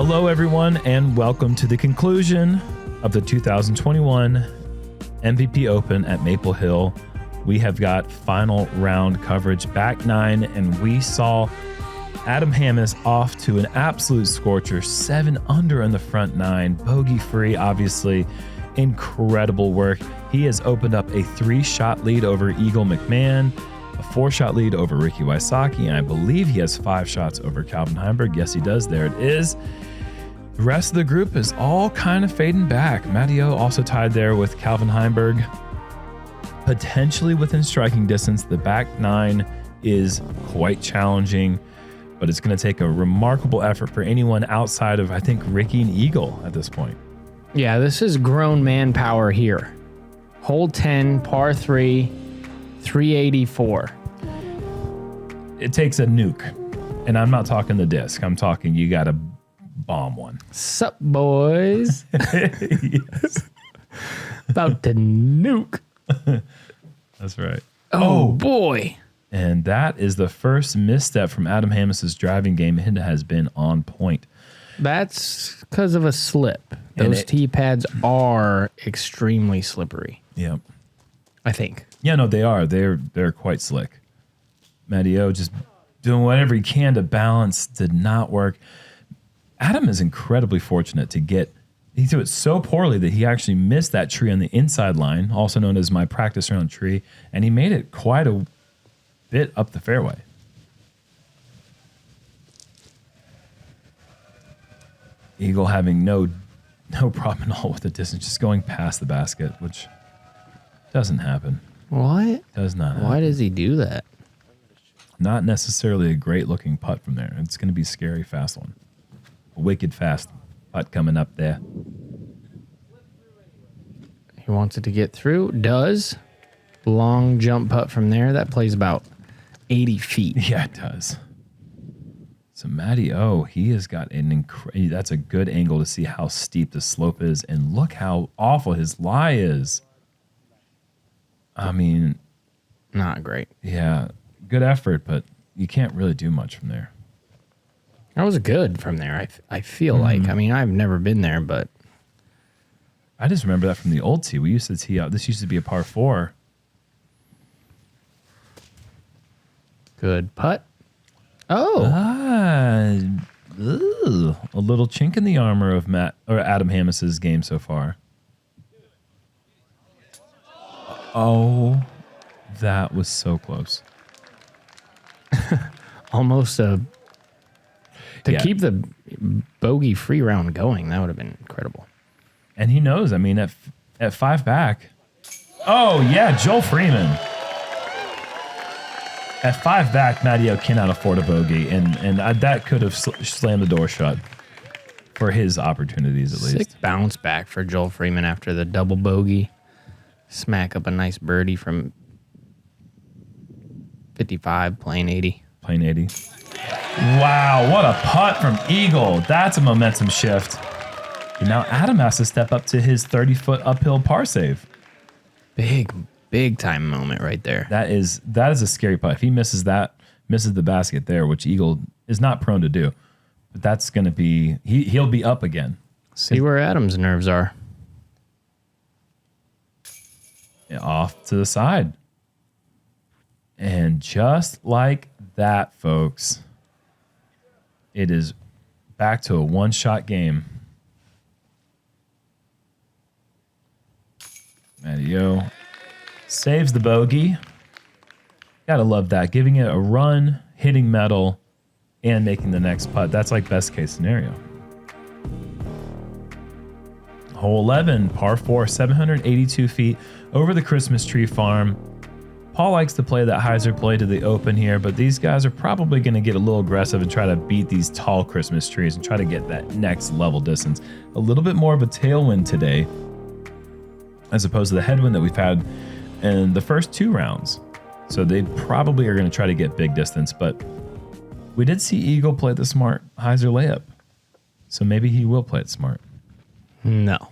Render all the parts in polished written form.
Hello, everyone, and welcome to the conclusion of the 2021 MVP Open at Maple Hill. We have got final round coverage, back nine, and we saw Adam Hammes off to an absolute scorcher, 7 under in the front nine, bogey free, obviously. Incredible work. He has opened up a 3-shot lead over Eagle McMahon, a 4-shot lead over Ricky Wysocki, and I believe he has 5 shots over Calvin Heimberg. Yes, he does. There it is. The rest of the group is all kind of fading back. Matteo also tied there with Calvin Heimberg, potentially within striking distance. The back nine is quite challenging, but it's going to take a remarkable effort for anyone outside of, I think, Ricky and Eagle at this point. Yeah, this is grown man power here. Hole 10, par 3, 384. It takes a nuke, and I'm not talking the disc. I'm talking you got to bomb one. Sup, boys? Yes. About to nuke. That's right. Oh, boy. And that is the first misstep from Adam Hammes' driving game. It has been on point. That's because of a slip. Those tee pads are extremely slippery. Yep. I think. Yeah, no, they are. They're quite slick. Matteo just doing whatever he can to balance. Did not work. Adam is incredibly fortunate to get. He threw it so poorly that he actually missed that tree on the inside line, also known as my practice round tree, and he made it quite a bit up the fairway. Eagle having no problem at all with the distance, just going past the basket, which doesn't happen. What? Does not happen. Why does he do that? Not necessarily a great looking putt from there. It's going to be a scary fast one. A wicked fast putt coming up there. He wants it to get through. Does. Long jump putt from there. That plays about 80 feet. Yeah, it does. So Matty O, he has got an that's a good angle to see how steep the slope is, and look how awful his lie is. I mean, Not great. yeah, good effort, but you can't really do much from there. That was good from there. I feel like. I mean, I've never been there, but I just remember that from the old tee. We used to tee out. This used to be a par 4. good putt. Oh, A little chink in the armor of Adam Hammes' game so far. Oh, that was so close. almost a. To keep the bogey free round going, that would have been incredible. And he knows. I mean, at 5 back. Oh, yeah, Joel Freeman. At 5 back, Matteo cannot afford a bogey, and that could have slammed the door shut for his opportunities, at least. Sick bounce back for Joel Freeman after the double bogey. Smack up a nice birdie from 55, playing 80. Playing 80. Wow, what a putt from Eagle. That's a momentum shift. And now Adam has to step up to his 30-foot uphill par save. Big time moment right there. That is a scary putt. If he misses the basket there, which Eagle is not prone to do, but that's going to be, he'll be up again. See where Adam's nerves are. Off to the side. And just like that, folks, it is back to a one-shot game. Matteo saves the bogey. Gotta love that. Giving it a run, hitting metal, and making the next putt. That's like best case scenario. Hole 11, par 4, 782 feet over the Christmas tree farm. Paul likes to play that hyzer play to the open here, but these guys are probably going to get a little aggressive and try to beat these tall Christmas trees and try to get that next level distance. A little bit more of a tailwind today, as opposed to the headwind that we've had in the first 2 rounds. So they probably are going to try to get big distance, but we did see Eagle play the smart hyzer layup. So maybe he will play it smart. No.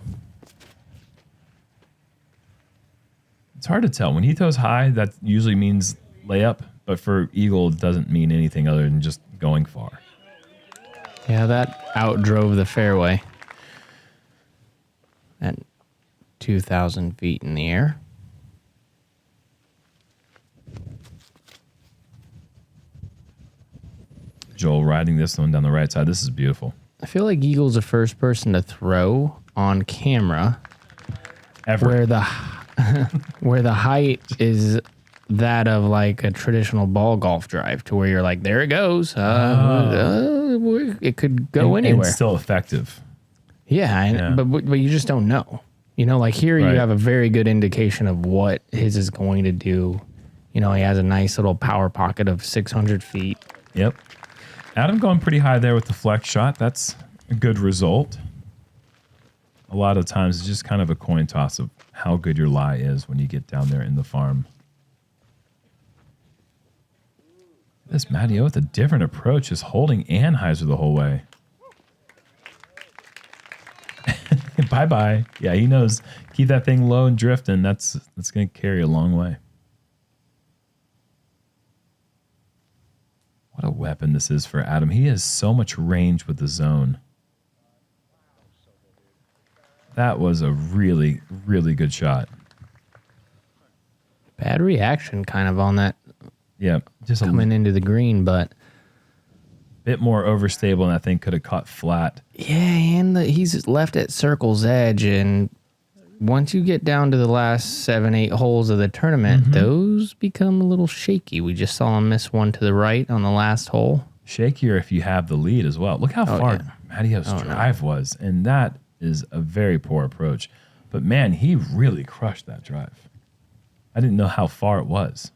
It's hard to tell. When he throws high, that usually means layup, but for Eagle, it doesn't mean anything other than just going far. Yeah, that outdrove the fairway at 2,000 feet in the air. Joel riding this one down the right side. This is beautiful. I feel like Eagle's the first person to throw on camera Ever. where the height is that of like a traditional ball golf drive, to where you're like, there it goes. It could go anywhere. And still effective. Yeah. But you just don't know. You know, like here Right. you have a very good indication of what his is going to do. You know, he has a nice little power pocket of 600 feet. Yep. Adam going pretty high there with the flex shot. That's a good result. A lot of times it's just kind of a coin toss of how good your lie is when you get down there in the farm. This Matty O with a different approach is holding Anheuser the whole way. Bye-bye. Yeah, he knows. Keep that thing low and drifting. That's going to carry a long way. What a weapon this is for Adam. He has so much range with the zone. That was a really, really good shot. Bad reaction kind of on that. Yeah, just coming into the green, but bit more overstable, and that thing could have caught flat. Yeah, and he's left at circle's edge, and once you get down to the last 7, 8 holes of the tournament, those become a little shaky. We just saw him miss one to the right on the last hole. Shakier if you have the lead as well. Look how far Matty O's drive was, and that is a very poor approach. But man, he really crushed that drive. I didn't know how far it was.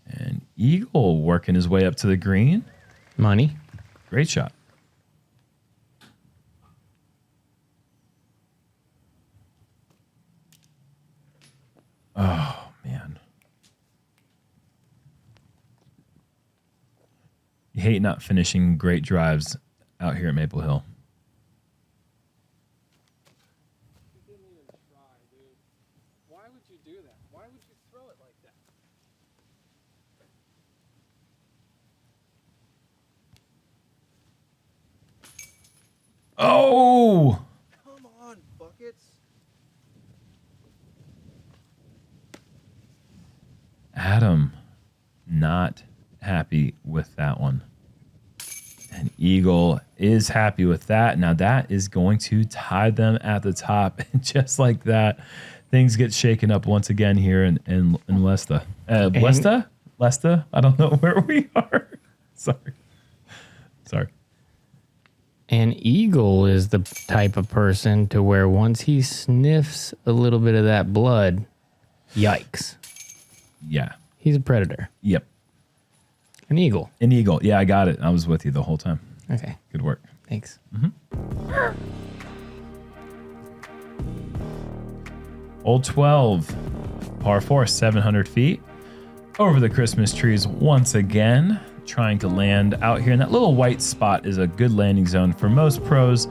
And Eagle working his way up to the green. Money. Great shot. Oh, man. You hate not finishing great drives out here at Maple Hill. You didn't even try, dude. Why would you do that? Why would you throw it like that? Oh! Come on, buckets. Adam, not happy with that one. And Eagle is happy with that. Now that is going to tie them at the top. And just like that, things get shaken up once again here in Leicester. Leicester? I don't know where we are. Sorry. And Eagle is the type of person to where once he sniffs a little bit of that blood, yikes. Yeah. He's a predator. Yep. An eagle. An eagle. Yeah, I got it. I was with you the whole time. Okay. Good work. Thanks. Hole 12, par 4, 700 feet. Over the Christmas trees once again. Trying to land out here. And that little white spot is a good landing zone for most pros.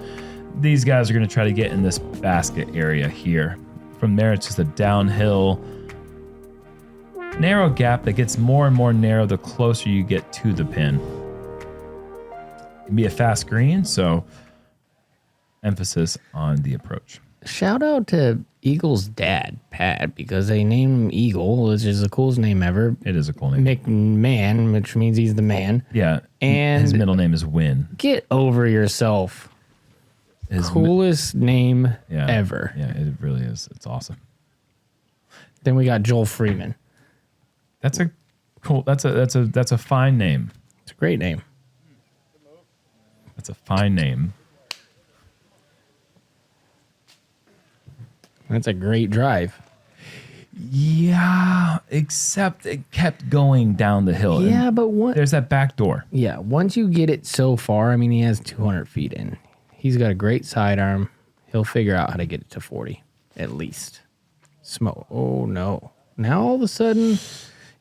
These guys are going to try to get in this basket area here. From there, it's just a downhill, narrow gap that gets more and more narrow the closer you get to the pin. It can be a fast green, so emphasis on the approach. Shout out to Eagle's dad, Pat, because they named him Eagle, which is the coolest name ever. It is a cool name. McMahon, which means he's the man. Yeah, And his middle name is Win. Get over yourself. Coolest name ever. Yeah, it really is. It's awesome. Then we got Joel Freeman. That's a cool. That's a fine name. It's a great name. That's a fine name. That's a great drive. Yeah, except it kept going down the hill. Yeah, but there's that back door. Yeah, once you get it so far, I mean, he has 200 feet in. He's got a great sidearm. He'll figure out how to get it to 40, at least. Smoke. Oh, no. Now all of a sudden,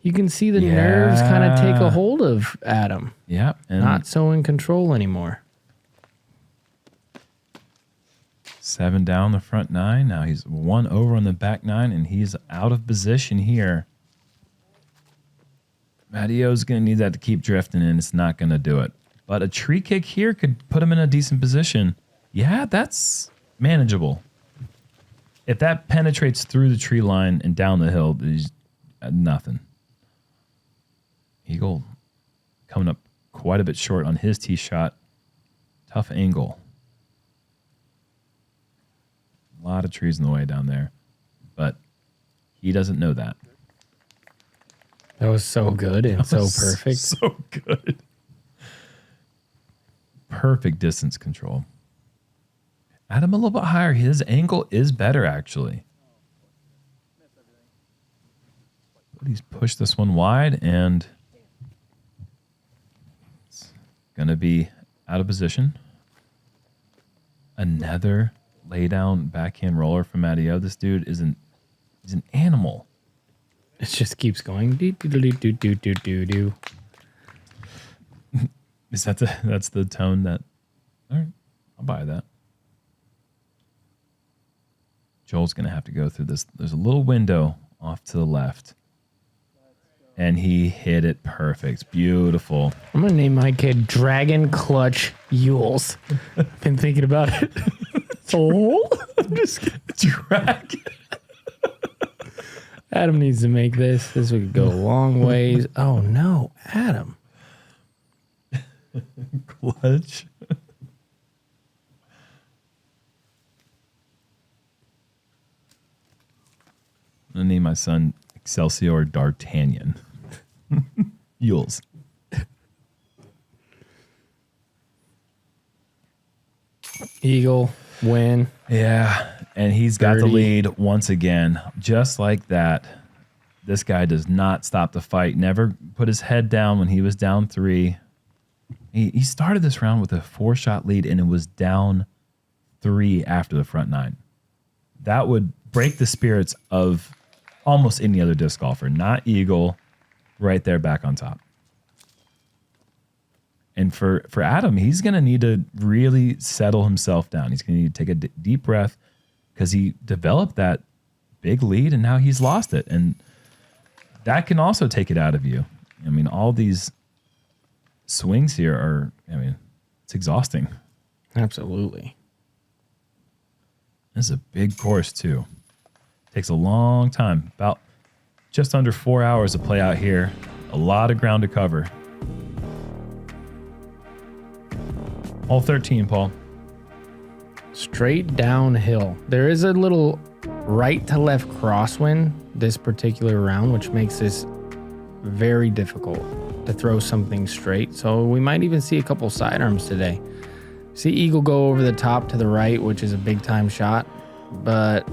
you can see the nerves kind of take a hold of Adam. Yeah. And not so in control anymore. 7 down the front 9. Now he's 1 over on the back 9, and he's out of position here. Mattio's going to need that to keep drifting, and it's not going to do it. But a tree kick here could put him in a decent position. Yeah, that's manageable. If that penetrates through the tree line and down the hill, there's nothing. Eagle coming up quite a bit short on his tee shot. Tough angle. A lot of trees in the way down there. But he doesn't know that. That was so good and so perfect. So good. Perfect distance control. Adam a little bit higher. His angle is better, actually. But he's pushed this one wide, and it's going to be out of position. Another lay down backhand roller from Matteo. This dude he's an animal. It just keeps going. Do do do do do do do do. Is that's the tone that? All right, I'll buy that. Joel's gonna have to go through this. There's a little window off to the left, and he hit it perfect. Beautiful. I'm gonna name my kid Dragon Clutch Yules. Been thinking about it. Oh, I'm just kidding. Dragon. Adam needs to make this. This would go a long ways. Oh no, Adam. Clutch. I'm gonna name my son Excelsior D'Artagnan. Yules. Eagle win. Yeah, and he's got the 30. lead once again. Just like that. This guy does not stop the fight. Never put his head down when he was down 3. He started this round with a 4-shot lead, and it was down 3 after the front 9. That would break the spirits of almost any other disc golfer. Not Eagle, right there back on top. And for Adam, he's going to need to really settle himself down. He's going to need to take a deep breath because he developed that big lead, and now he's lost it. And that can also take it out of you. I mean, all these swings here are, it's exhausting. Absolutely. This is a big course, too. Takes a long time. About just under 4 hours to play out here. A lot of ground to cover. Hole 13, Paul. Straight downhill. There is a little right to left crosswind this particular round, which makes this very difficult to throw something straight. So we might even see a couple sidearms today. See Eagle go over the top to the right, which is a big time shot. But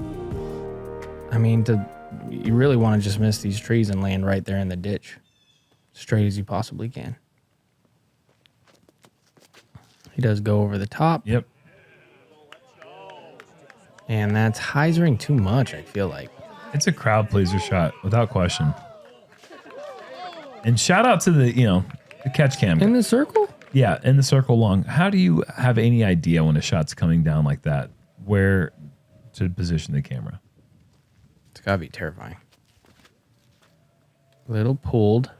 I mean, you really want to just miss these trees and land right there in the ditch. Straight as you possibly can. He does go over the top. Yep. And that's hyzering too much, I feel like. It's a crowd pleaser shot, without question. And shout out to the catch cam. In the circle? Yeah, in the circle long. How do you have any idea when a shot's coming down like that, where to position the camera? It's got to be terrifying. Little pulled.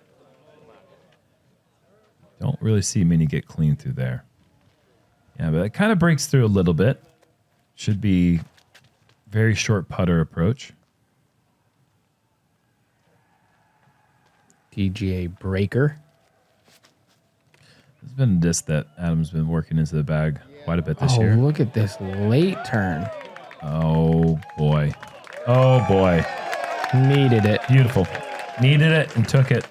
Don't really see many get clean through there. Yeah, but it kind of breaks through a little bit. Should be very short putter approach. DGA breaker. There's been a disc that Adam's been working into the bag quite a bit this year. Look at this late turn. Oh, boy. Oh, boy. Needed it. Beautiful. Needed it and took it.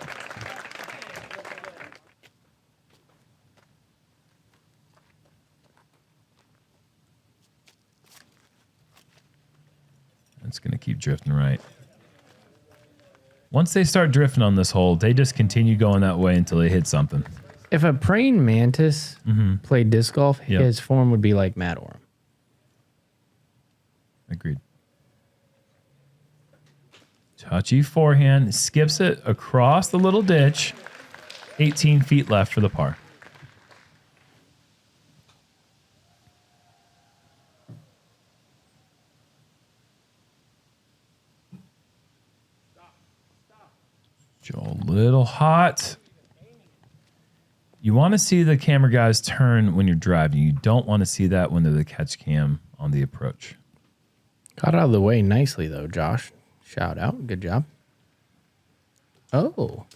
It's going to keep drifting right. Once they start drifting on this hole, they just continue going that way until they hit something. If a praying mantis played disc golf, his form would be like Matt Orum. Agreed. Touchy forehand, skips it across the little ditch. 18 feet left for the par. Joel, a little hot. You want to see the camera guys turn when you're driving. You don't want to see that when they're the catch cam on the approach. Got out of the way nicely, though, Josh. Shout out. Good job. Oh.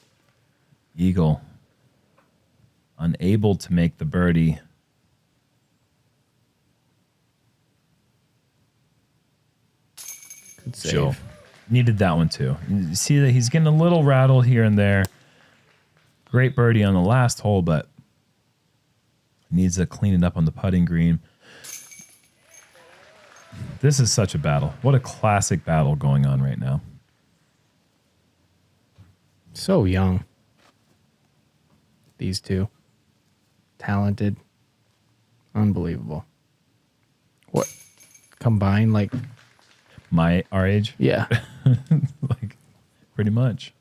Eagle. Unable to make the birdie. Good save. Joel needed that one too. You see that he's getting a little rattle here and there. Great birdie on the last hole, but needs to clean it up on the putting green. This is such a battle. What a classic battle going on right now. So young. These two. Talented. Unbelievable. What? Combined, like... Our age? Yeah. Like, pretty much.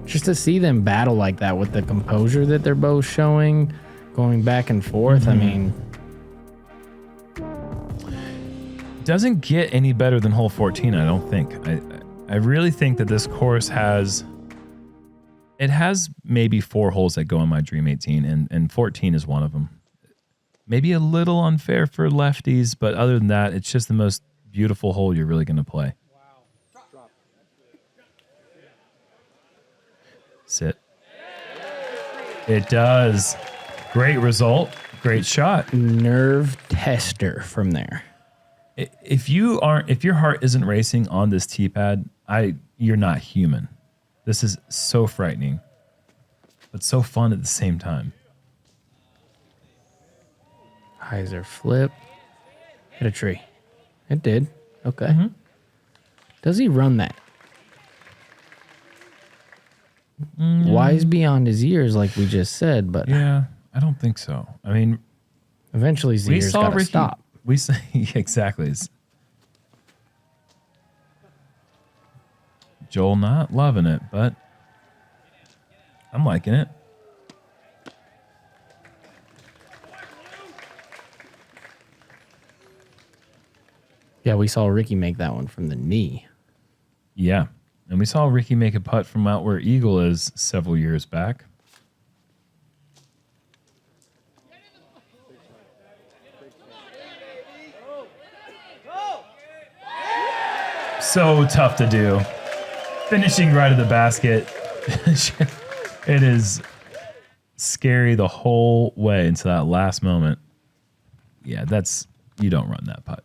Just to see them battle like that with the composure that they're both showing, going back and forth, I mean... Doesn't get any better than hole 14, I don't think. I really think that this course has... It has maybe 4 holes that go in my Dream 18, and 14 is one of them. Maybe a little unfair for lefties, but other than that, it's just the most beautiful hole you're really going to play. Sit. It does. Great result. Great shot. Nerve tester from there. If your heart isn't racing on this tee pad, you're not human. This is so frightening, but so fun at the same time. Heiser flip. Hit a tree. It did. Okay. Does he run that? Wise beyond his years, like we just said, but Yeah, I don't think so. I mean, eventually his years gotta Ricky stop. We say exactly. Joel not loving it, but I'm liking it. Yeah, we saw Ricky make that one from the knee. Yeah. And we saw Ricky make a putt from out where Eagle is several years back. So tough to do. Finishing right at the basket. It is scary the whole way into that last moment. Yeah, you don't run that putt.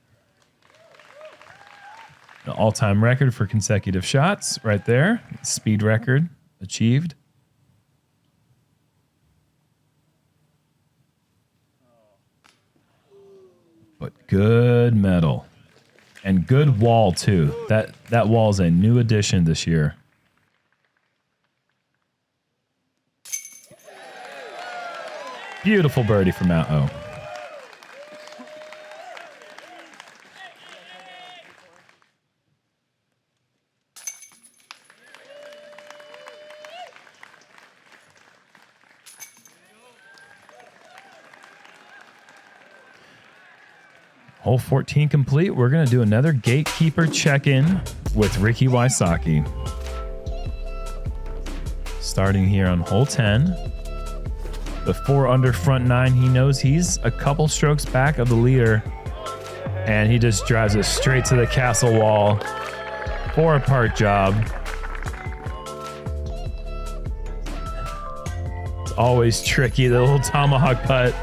The all-time record for consecutive shots right there. Speed record achieved. But good medal. And good wall, too. That wall is a new addition this year. Beautiful birdie from Mount O. Hole 14 complete. We're going to do another gatekeeper check-in with Ricky Wysocki. Starting here on hole 10. The 4 under front 9. He knows he's a couple strokes back of the leader. And he just drives it straight to the castle wall for a park job. It's always tricky, the little tomahawk putt.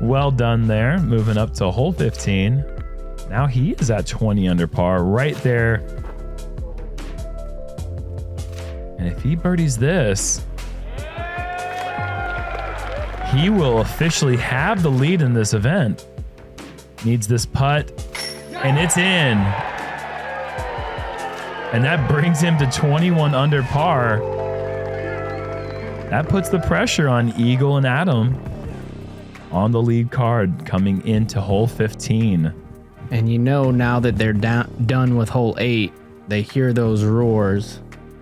Well done there. Moving up to hole 15. Now he is at 20 under par right there. And if he birdies this, he will officially have the lead in this event. Needs this putt, and it's in. And that brings him to 21 under par. That puts the pressure on Eagle and Adam. on the lead card coming into hole 15. And you know, now that they're done with hole 8, they hear those roars.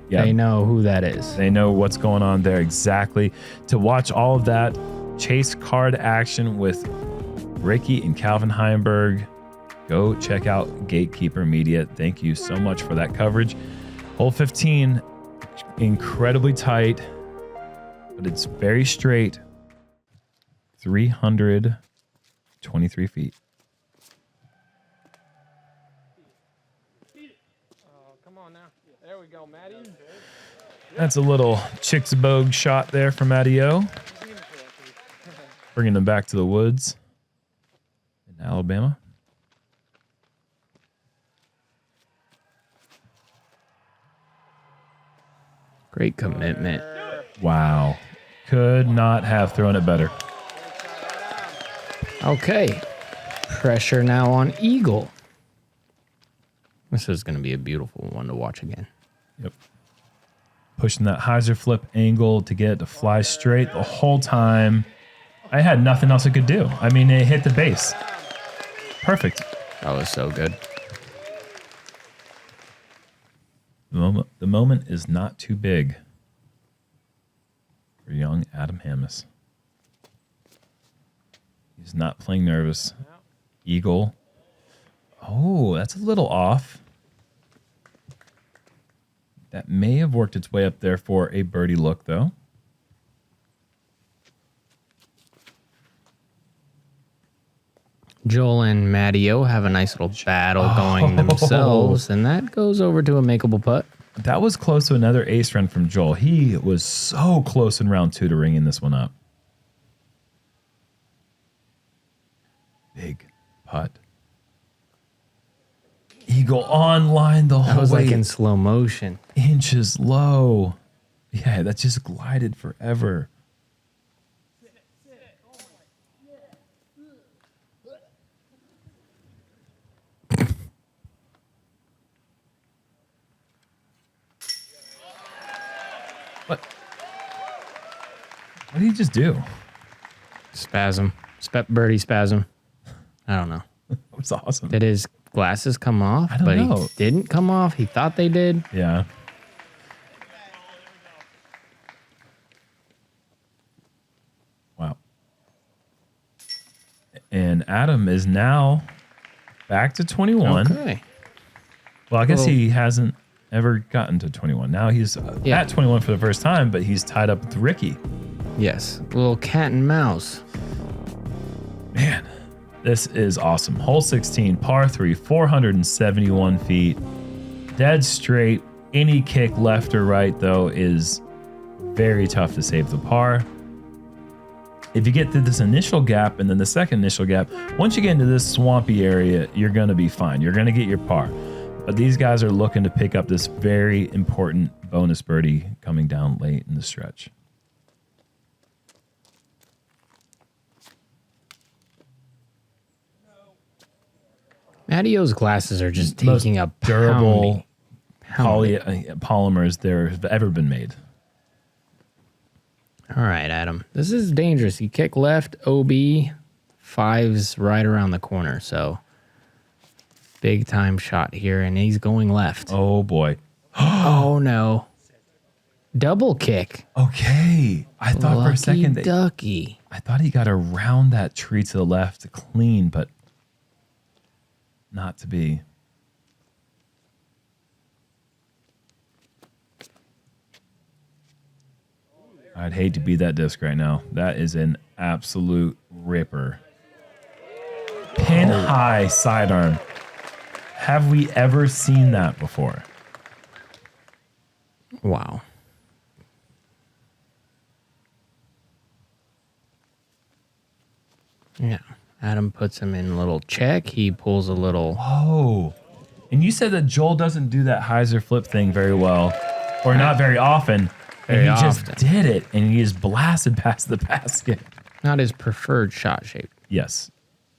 Yeah. They know who that is. They know what's going on there exactly. To watch all of that chase card action with Ricky and Calvin Heimberg, go check out Gatekeeper Media. Thank you so much for that coverage. Hole 15, incredibly tight, but it's very straight. 323 feet. Oh, come on now. There we go, Matty. That's a little Chicksbogue shot there from Matty O. Bringing them back to the woods in Alabama. Great commitment. Wow. Could not have thrown it better. Okay. Pressure now on Eagle. This is going to be a beautiful one to watch again. Yep. Pushing that hyzer flip angle to get it to fly straight the whole time. I had nothing else I could do. I mean, it hit the base. Perfect. That was so good. The moment is not too big for young Adam Hammis. He's not playing nervous. Eagle. Oh, that's a little off. That may have worked its way up there for a birdie look, though. Joel and Matty-O have a nice little battle going themselves, and that goes over to a makeable putt. That was close to another ace run from Joel. He was so close in round 2 to ringing this one up. Big putt. Eagle on line the whole way. That was like in slow motion. Inches low. Yeah, that just glided forever. What? What did he just do? Spasm. Birdie spasm. I don't know. That was awesome. Did his glasses come off? I don't but know. He didn't come off. He thought they did. Yeah. Wow. And Adam is now back to 21. Okay. Well, I guess Well- he hasn't ever gotten to 21. Now he's Yeah. at 21 for the first time, but he's tied up with Ricky. Yes. Little cat and mouse. Man, this is awesome. Hole 16, par 3, 471 feet. Dead straight. Any kick left or right, though, is very tough to save the par. If you get through this initial gap and then the second initial gap, once you get into this swampy area, you're going to be fine. You're going to get your par. But these guys are looking to pick up this very important bonus birdie coming down late in the stretch. Matty-O's glasses are just Most taking a durable pounding. polymers there have ever been made. All right, Adam. This is dangerous. You kick left, OB, 5's right around the corner. So big time shot here, and he's going left. Oh, boy. Oh, no. Double kick. Okay. I thought for a second that ducky. I thought he got around that tree to the left clean, but not to be. I'd hate to be that disc right now. That is an absolute ripper. Pin high sidearm. Have we ever seen that before? Wow. Yeah. Adam puts him in a little check. He pulls a little. Oh. And you said that Joel doesn't do that hyzer flip thing very well, or not very often. And Very he just often. did it, and he just blasted past the basket. Not his preferred shot shape. Yes.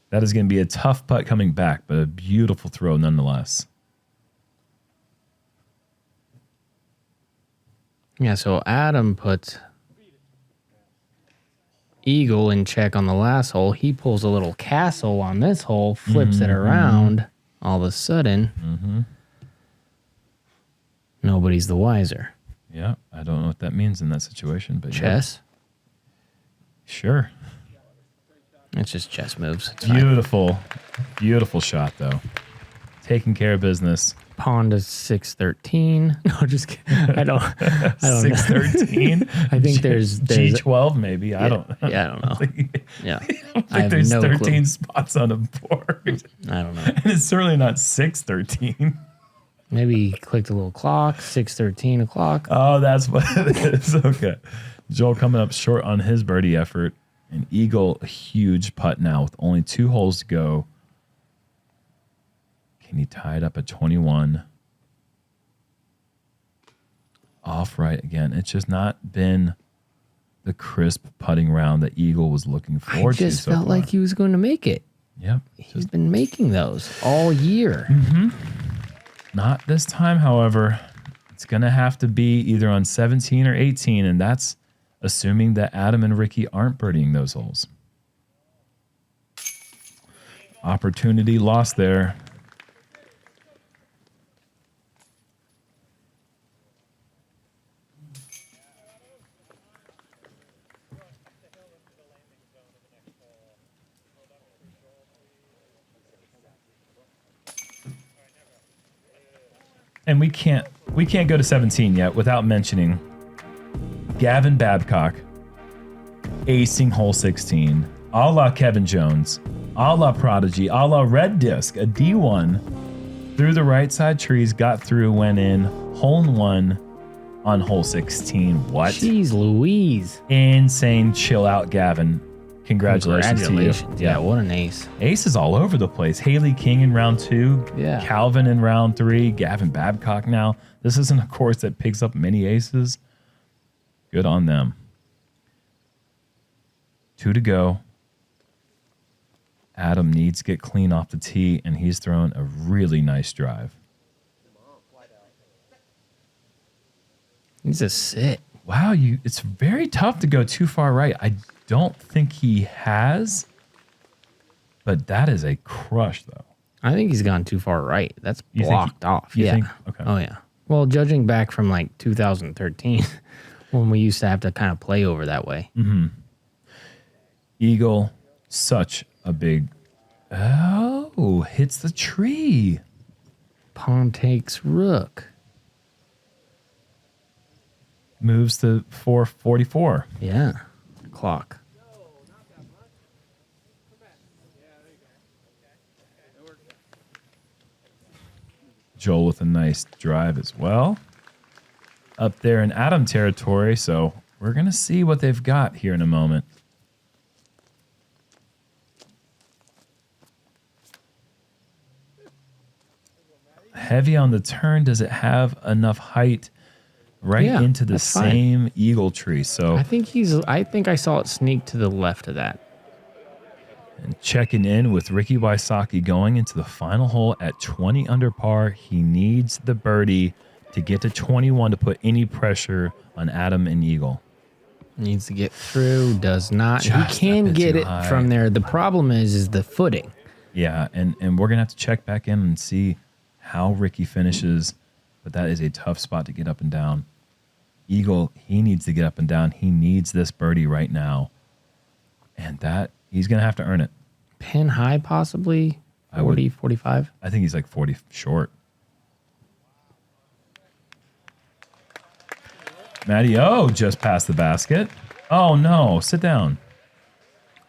That is going to be a tough putt coming back, but a beautiful throw nonetheless. Yeah, so Adam puts eagle in check on the last hole. He pulls a little castle on this hole, flips it around. All of a sudden, nobody's the wiser. Yeah, I don't know what that means in that situation, but Chess? Yeah. Sure. It's just chess moves. It's fine. Beautiful. Beautiful shot, though. Taking care of business. Pawn to 6-13. No, just kidding. I don't 6-13? I think there's G12 maybe. I don't know. Yeah, I don't know. Yeah. I think there's 13 spots on a board. I don't know. And it's certainly not 6-13. Maybe he clicked a little clock, 6:13 o'clock. Oh, that's what it is. Okay. Joel coming up short on his birdie effort. And Eagle, a huge putt now with only 2 holes to go. Can he tie it up at 21? Off right again. It's just not been the crisp putting round that Eagle was looking forward to. I just felt like he was going to make it. Yep. He's been making those all year. Not this time, however. It's going to have to be either on 17 or 18, and that's assuming that Adam and Ricky aren't birdieing those holes. Opportunity lost there. And we can't go to 17 yet without mentioning Gavin Babcock acing hole 16, a la Kevin Jones, a la Prodigy, a la Red Disc, a D1 through the right side trees, got through, went in, hole in 1 on hole 16. What? Jeez Louise. Insane. Chill out, Gavin. Congratulations to you. Yeah, what an ace. Aces all over the place. Haley King in round 2. Yeah. Calvin in round 3. Gavin Babcock now. This isn't a course that picks up many aces. Good on them. 2 to go. Adam needs to get clean off the tee, and he's throwing a really nice drive. He's a sit. Wow, it's very tough to go too far right. I don't think he has, but that is a crush, though. I think he's gone too far right. That's You think blocked off. you Yeah. think? Okay. Oh, yeah. Well, judging back from like 2013, when we used to have to kind of play over that way. Eagle, such a big... Oh, hits the tree. Pawn takes rook. Moves to 444. Yeah. Clock. Joel with a nice drive as well. Up there in Adam territory, so we're going to see what they've got here in a moment. Heavy on the turn. Does it have enough height right Yeah, into the that's fine. same eagle tree? So I think I saw it sneak to the left of that. and checking in with Ricky Wysocki going into the final hole at 20 under par. He needs the birdie to get to 21 to put any pressure on Adam and Eagle. Needs to get through. Does not. Just He a can bit get too it high. from there. The problem is the footing. Yeah, and we're going to have to check back in and see how Ricky finishes, but that is a tough spot to get up and down. Eagle, he needs to get up and down. He needs this birdie right now, and that he's going to have to earn it. Pin high, possibly 40, 45. I think he's like 40 short. Matty O just passed the basket. Oh, no. Sit down.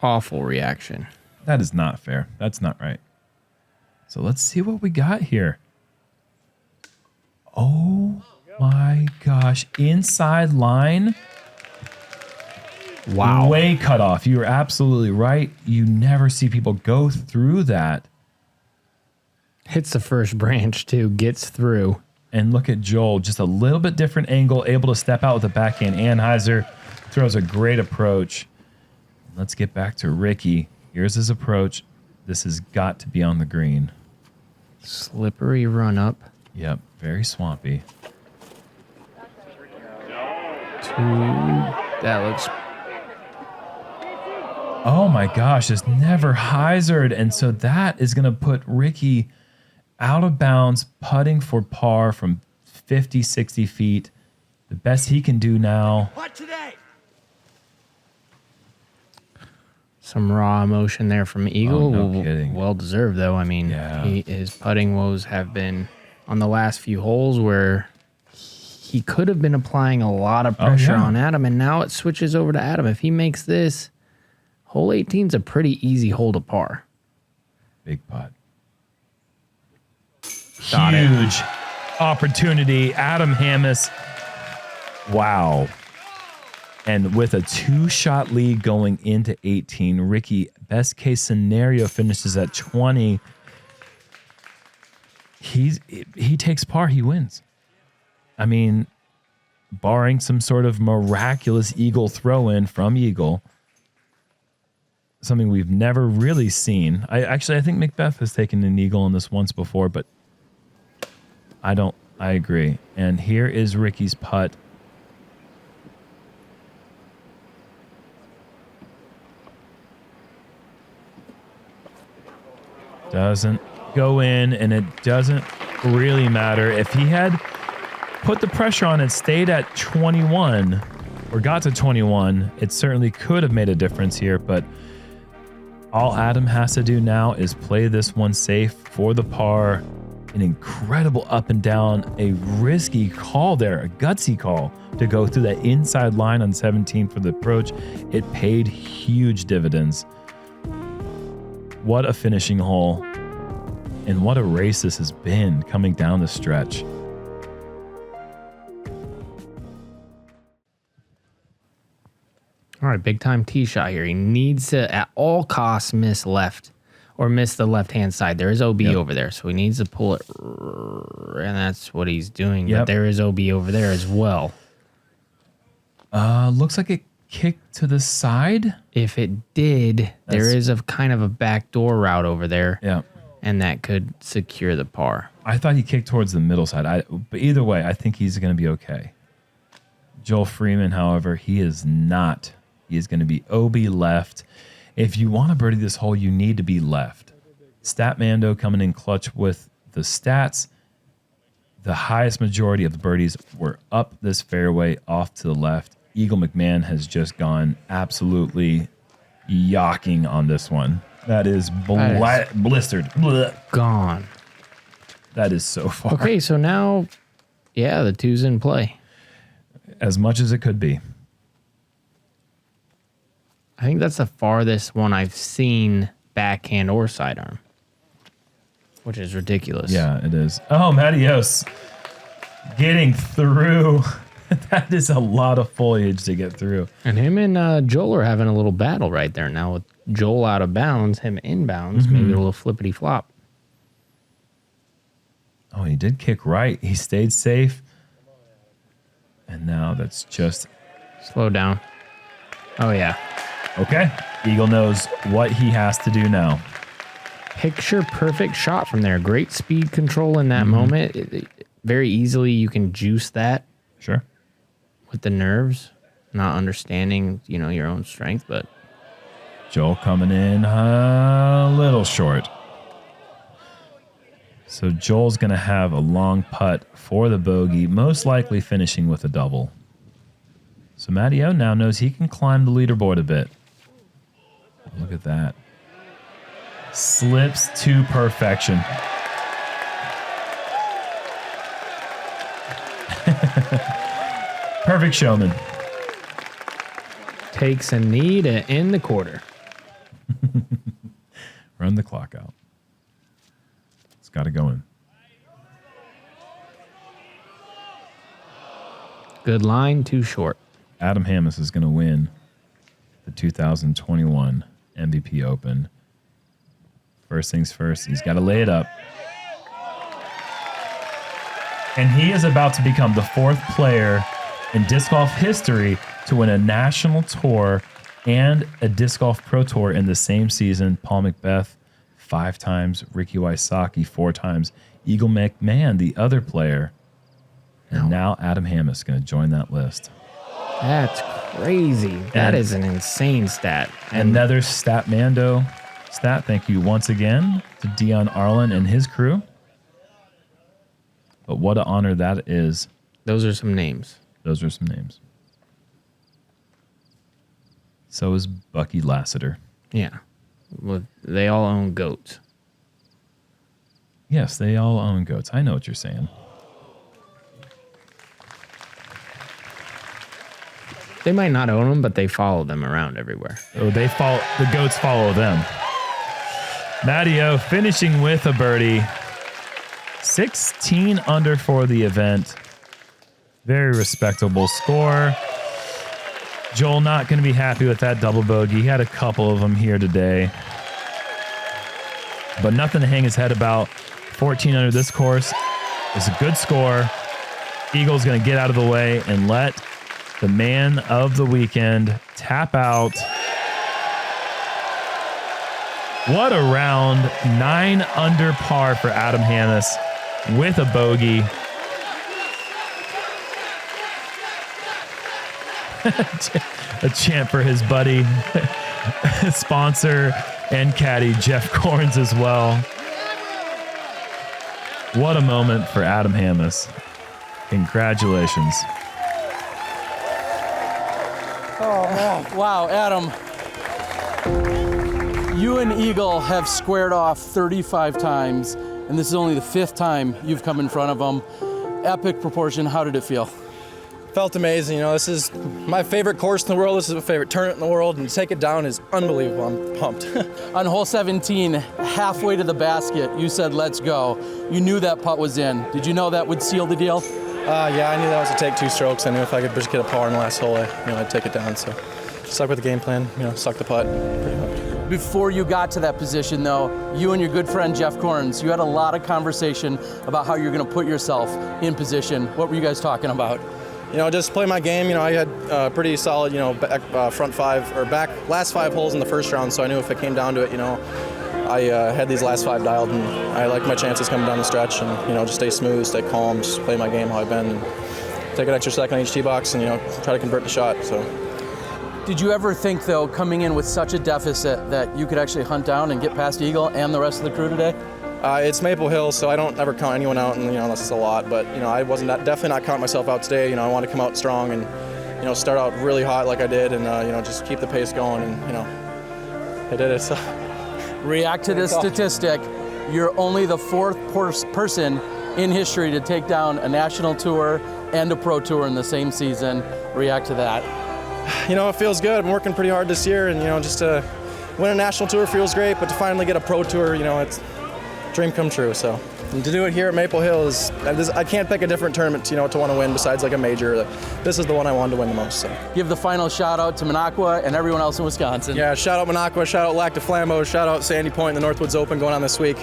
Awful reaction. That is not fair. That's not right. So let's see what we got here. Oh, my gosh. Inside line. Wow. Way cut off. You were absolutely right. You never see people go through that. Hits the first branch, too. Gets through. And look at Joel, just a little bit different angle, able to step out with a backhand. Anheuser throws a great approach. Let's get back to Ricky. Here's his approach. This has got to be on the green. Slippery run up. Yep, very swampy. That looks Oh my gosh, it's never hyzered. And so that is going to put Ricky out of bounds, putting for par from 50, 60 feet. The best he can do now. What today? Some raw emotion there from Eagle. Oh, no kidding. Well deserved, though. I mean, Yeah. his putting woes have been on the last few holes where he could have been applying a lot of pressure yeah. on Adam, and now it switches over to Adam. If he makes this, hole 18 is a pretty easy hole to par. Big putt. Got it. Huge opportunity. Adam Hammes. Wow. And with a 2-shot lead going into 18, Ricky, best case scenario, finishes at 20. He takes par, he wins. I mean, barring some sort of miraculous Eagle throw-in from Eagle, something we've never really seen. I think Macbeth has taken an Eagle on this once before, but I agree. And here is Ricky's putt. Doesn't go in, and it doesn't really matter. If he had put the pressure on and stayed at 21 or got to 21, it certainly could have made a difference here, but all Adam has to do now is play this one safe for the par. An incredible up and down, a risky call there, a gutsy call to go through that inside line on 17 for the approach. It paid huge dividends. What a finishing hole, and what a race this has been coming down the stretch. All right, big time tee shot here. He needs to, at all costs, miss left or miss the left-hand side. There is OB over there, so he needs to pull it, and that's what he's doing. But there is OB over there as well. Looks like it kicked to the side. If it did, there is a kind of a backdoor route over there. Yeah. And that could secure the par. I thought he kicked towards the middle side. But either way, I think he's going to be okay. Joel Freeman, however, he is not. He is going to be OB left. If you want to birdie this hole, you need to be left. Statmando coming in clutch with the stats. The highest majority of the birdies were up this fairway off to the left. Eagle McMahon has just gone absolutely yawking on this one. That is blistered. Blech. Gone. That is so far. Okay, so now, yeah, the two's in play. As much as it could be. I think that's the farthest one I've seen backhand or sidearm, which is ridiculous. Yeah, it is. Oh, Matios getting through. That is a lot of foliage to get through. And him and Joel are having a little battle right there now with Joel out of bounds, him inbounds, maybe a little flippity flop. Oh, he did kick right. He stayed safe. And now that's just... Slow down. Oh, yeah. Okay. Eagle knows what he has to do now. Picture perfect shot from there. Great speed control in that moment. Very easily you can juice that. Sure. With the nerves, not understanding, your own strength, but... Joel coming in a little short. So Joel's going to have a long putt for the bogey, most likely finishing with a double. So Matty O now knows he can climb the leaderboard a bit. Look at that. Slips to perfection. Perfect showman. Takes a knee to end the quarter. Run the clock out. It's got to go in. Good line, too short. Adam Hammes is going to win the 2021 MVP Open. First things first, he's got to lay it up. And he is about to become the fourth player in disc golf history to win a national tour and a disc golf pro tour in the same season. Paul Macbeth 5 times, Ricky Wysocki 4 times, Eagle McMahon, the other player. And now Adam Hammes is going to join that list. That's crazy. That And- is an insane stat. Another Statmando stat. Thank you once again to Dion Arlen and his crew. But what an honor that is. Those are some names. Those are some names. So is Bucky Lassiter. Yeah. Well, they all own goats. Yes, they all own goats. I know what you're saying. They might not own them, but they follow them around everywhere. Oh, the goats follow them. Matteo finishing with a birdie. 16 under for the event. Very respectable score. Joel not going to be happy with that double bogey. He had a couple of them here today. But nothing to hang his head about. 14 under this course is a good score. Eagle's going to get out of the way and let the man of the weekend tap out. What a round. 9 under par for Adam Hammes with a bogey. A chant for his buddy, sponsor, and caddy, Jeff Corns as well. What a moment for Adam Hammes. Congratulations. Wow, Adam. You and Eagle have squared off 35 times, and this is only the 5th time you've come in front of them. Epic proportion. How did it feel? Felt amazing. You know, this is my favorite course in the world. This is my favorite tournament in the world, and to take it down is unbelievable. I'm pumped. On hole 17, halfway to the basket, you said, "Let's go." You knew that putt was in. Did you know that would seal the deal? Yeah, I knew that was to take 2 strokes. I knew if I could just get a par in the last hole, I'd take it down. So, stuck with the game plan. Suck the putt. Pretty much. Before you got to that position, though, you and your good friend Jeff Corns, you had a lot of conversation about how you're going to put yourself in position. What were you guys talking about? Just play my game. I had pretty solid, back, front 5 or back last 5 holes in the first round. So I knew if it came down to it, I had these last 5 dialed, and I like my chances coming down the stretch, and just stay smooth, stay calm, just play my game how I've been, and take an extra second on each tee box, and try to convert the shot. So. Did you ever think, though, coming in with such a deficit, that you could actually hunt down and get past Eagle and the rest of the crew today? It's Maple Hill, so I don't ever count anyone out, and unless it's a lot. But I wasn't definitely not counting myself out today. I want to come out strong and start out really hot like I did, and just keep the pace going. And I did it. So. React to this statistic. You're only the 4th person in history to take down a national tour and a pro tour in the same season. React to that. It feels good. I'm working pretty hard this year, and just to win a national tour feels great, but to finally get a pro tour, it's a dream come true. So, and to do it here at Maple Hill I can't pick a different tournament, to want to win besides like a major. This is the one I wanted to win the most. So. Give the final shout out to Minocqua and everyone else in Wisconsin. Yeah, shout out Minocqua, shout out Lac de Flambeau, shout out Sandy Point in the Northwoods Open going on this week.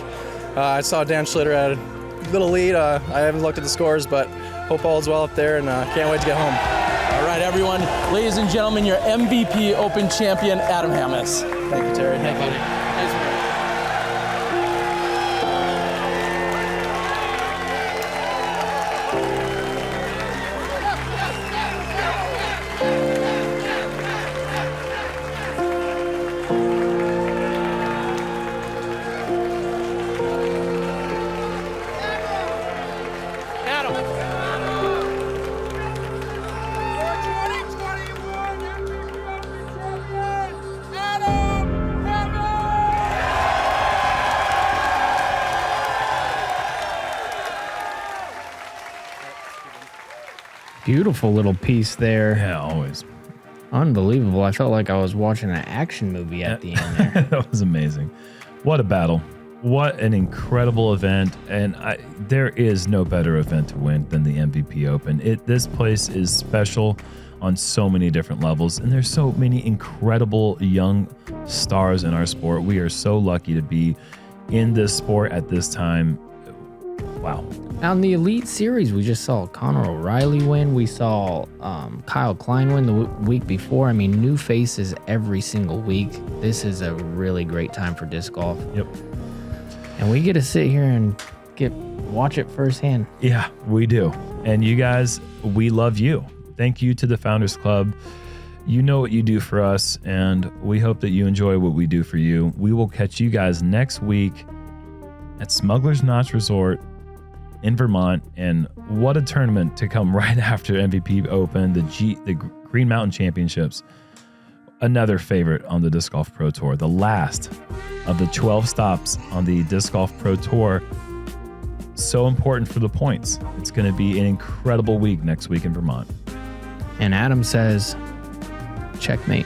I saw Dan Schlitter had a little lead. I haven't looked at the scores, but hope all is well up there, and can't wait to get home. All right, everyone. Ladies and gentlemen, your MVP Open champion, Adam Hammes. Thank you, Terry. Thank you. Beautiful little piece there. Yeah, always. Unbelievable. I felt like I was watching an action movie at the end there. That was amazing. What a battle. What an incredible event. And there is no better event to win than the MVP Open. This place is special on so many different levels. And there's so many incredible young stars in our sport. We are so lucky to be in this sport at this time. Wow. Now in the Elite Series, we just saw Conor O'Reilly win. We saw Kyle Klein win the week before. I mean, new faces every single week. This is a really great time for disc golf. Yep. And we get to sit here and watch it firsthand. Yeah, we do. And you guys, we love you. Thank you to the Founders Club. You know what you do for us, and we hope that you enjoy what we do for you. We will catch you guys next week at Smuggler's Notch Resort in Vermont. And what a tournament to come right after MVP Open, the Green Mountain Championships. Another favorite on the Disc Golf Pro Tour, the last of the 12 stops on the Disc Golf Pro Tour. So important for the points. It's going to be an incredible week next week in Vermont. And Adam says, checkmate.